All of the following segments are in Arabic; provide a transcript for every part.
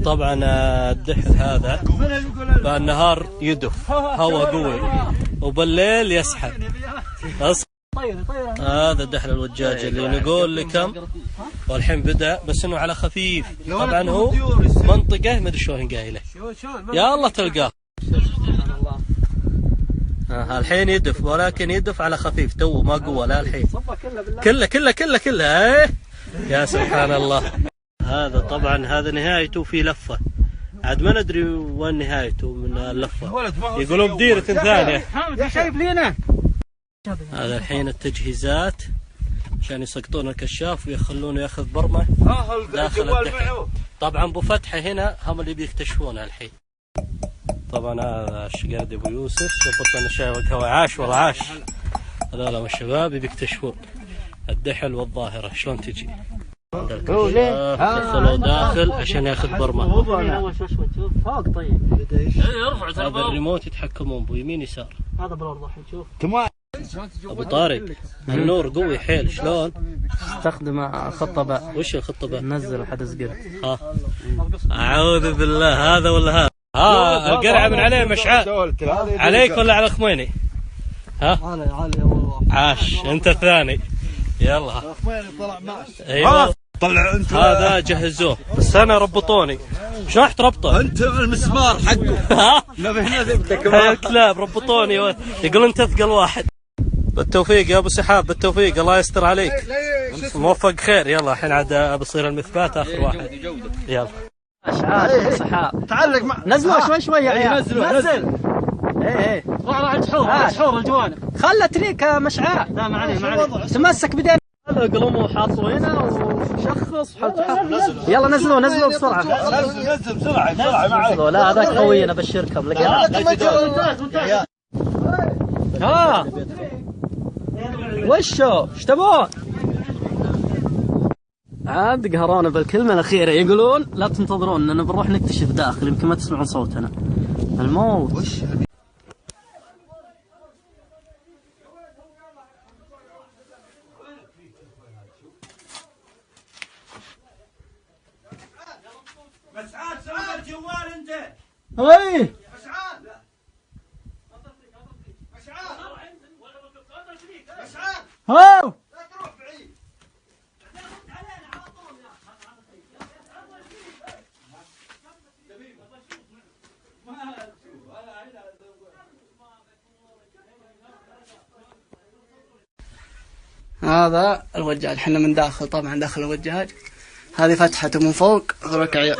طبعا الدحل هذا بالنهار يدف هواء قوي وبالليل يسحب. هذا دحل الوجاج اللي نقول لكم والحين بدأ بس انه على خفيف. طبعا هو منطقة مدري شلون قايله يا الله تلقاه. الحين يدف ولكن يدف على خفيف تو ما قوة لا الحين كله يا سبحان الله. هذا طبعا هذا نهايته في لفة عاد ما ندري وين نهايته من اللفة يقولون بديرة ثانية. هذا الحين التجهيزات عشان يسقطون الكشاف ويخلونه ياخذ برمة داخل الدحل. طبعا ابو فتحة هنا هم اللي بيكتشفونه الحين. طبعا هذا الشقردي ابو يوسف ضبط لنا شاي والقهوة عاش والله عاش. هذول الشباب بيكتشفون الدحل والظاهرة شلون تجي. دخلوا داخل عشان ياخذ برمة. فوق طيب هذا الريموت يتحكمون بو يمين يسار. هذا بالارض الحين شوف. ابو طارق النور قوي حيل شلون؟ استخدم خطبة. وش الخطبة؟ نزل حدث قرع. اعوذ بالله هذا ولا هذا؟ القرعة من عليه مشعل عليك ولا على خميني؟ علي عاش انت الثاني. يلا خميني طلع ماشي. ايوه طلع انت. هذا جهزوه بس انا ربطوني. شلون راح تربطه؟ انت المسمار حقه. نبي نذبتك يا الكلاب ربطوني يقولون تثقل واحد. بالتوفيق يا ابو سحاب بالتوفيق الله يستر عليك موفق خير. يلا الحين عاد بصير المثبات اخر واحد. يلا اشعال سحاب تعلق مع نزلوا شوي يا عيال. نزل ايه روح الجحور الجوانب خله تريك مشعال. لا ما عليه تمسك بدين قلموا حاطوا هنا وشخص يلا نزلوا بسرعه. نزل بسرعه معي. لا هذاك قوي انا بشركم لقينا. وشو ايش تبون؟ عاد قهرونا بالكلمه الاخيره يقولون لا تنتظرون اننا بنروح نكتشف داخل يمكن ما تسمعون صوتنا. الموت مسعاد سوي الجوال انت. اي مسعاد هاو لا تروح بعيد. هذا الوجاج احنا من داخل. طبعا داخل الوجاج هذه فتحته من فوق. ضرك عيال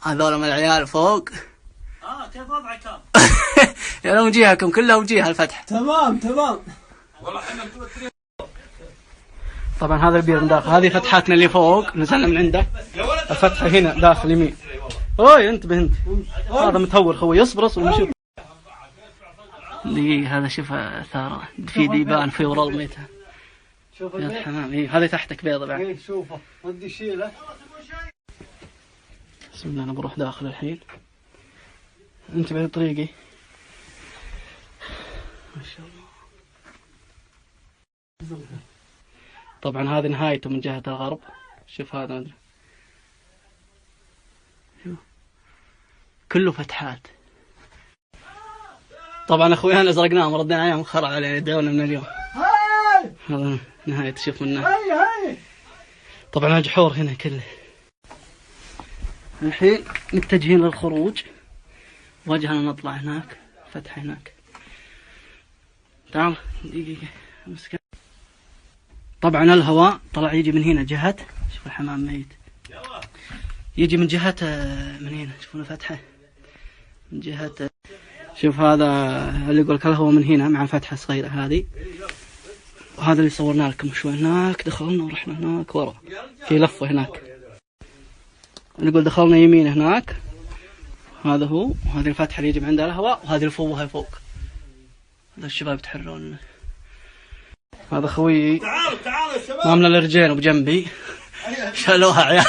هذول من العيال فوق. كيف وضعك؟ يا وجيهكم كلها وجيه الفتح. تمام والله احنا طبعا هذا البير من داخل. هذه فتحاتنا اللي فوق نزلنا من عنده. الفتحه هنا داخل يمين. اوي انتبه انت هذا متهور خوي. اصبر ونشوف. هذا شوف اثاره في ديبان في ورا الميته. شوف الحمام. هذه تحتك بيضة بعد. شوفه ودي شيله. بسم الله انا بروح داخل الحين. انتبه طريقي ما شاء الله. طبعا هذه نهايته من جهة الغرب. شوف هذا مدري كله فتحات. طبعا اخويانا زرقناهم ردينا عليهم خرع علينا يدعونا من اليوم. هذا نهاية تشوف منه. طبعا الجحور هنا كله. الحين متجهين للخروج. وجهنا نطلع هناك فتحة هناك. تعال دقيقة مسكين. طبعا الهواء طلع يجي من هنا جهة. شوف الحمام ميت يجي من جهة من هنا. شوفون فتحة من جهة. شوف هذا اللي يقول لك الهواء من هنا مع الفتحة الصغيرة هذه. وهذا اللي صورنا لكم شوي هناك. دخلنا ورحنا هناك ورا في لفة هناك. نقول دخلنا يمين هناك. هذا هو. وهذه الفتحة اللي يجي من عندها الهواء. وهذه الفوة هاي فوق. هذا الشباب يتحرون. هذا خوي تعالوا يا شباب. مامنا الرجال وبجنبي شالوها عيال.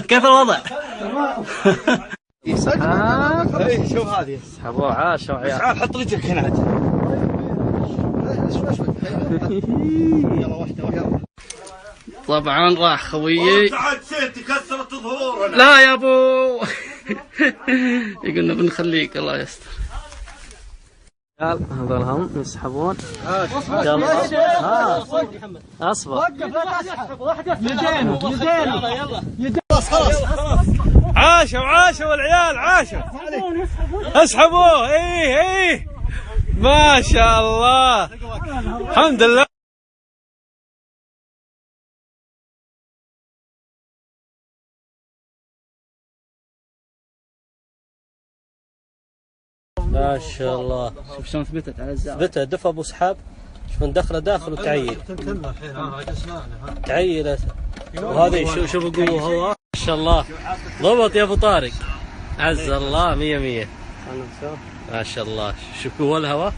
كيف الوضع؟ شوف هذه اسحبوه عاشوا عيال. تعال حط رجلك هنا. يلا واحده. طبعا راح خويي. تعال سيتي كسرت ظهورنا. لا يا ابو. يقولنا بنخليك الله يستر. هذول هم يسحبون. اصبر. يدين. خلاص. عاشوا والعيال عاشوا. اسحبوه. ايه ما شاء الله الحمد لله. ما شاء الله. شوف شلون ثبتت على الزاوية. ثبتها دف ابو سحاب. شوف ندخله داخل وتعيل. تعيل. وهذه شوف قوه هو. ما شاء الله. ضبط يا ابو طارق. عز الله 100 100. ما شاء الله. شوف قوه الهواء.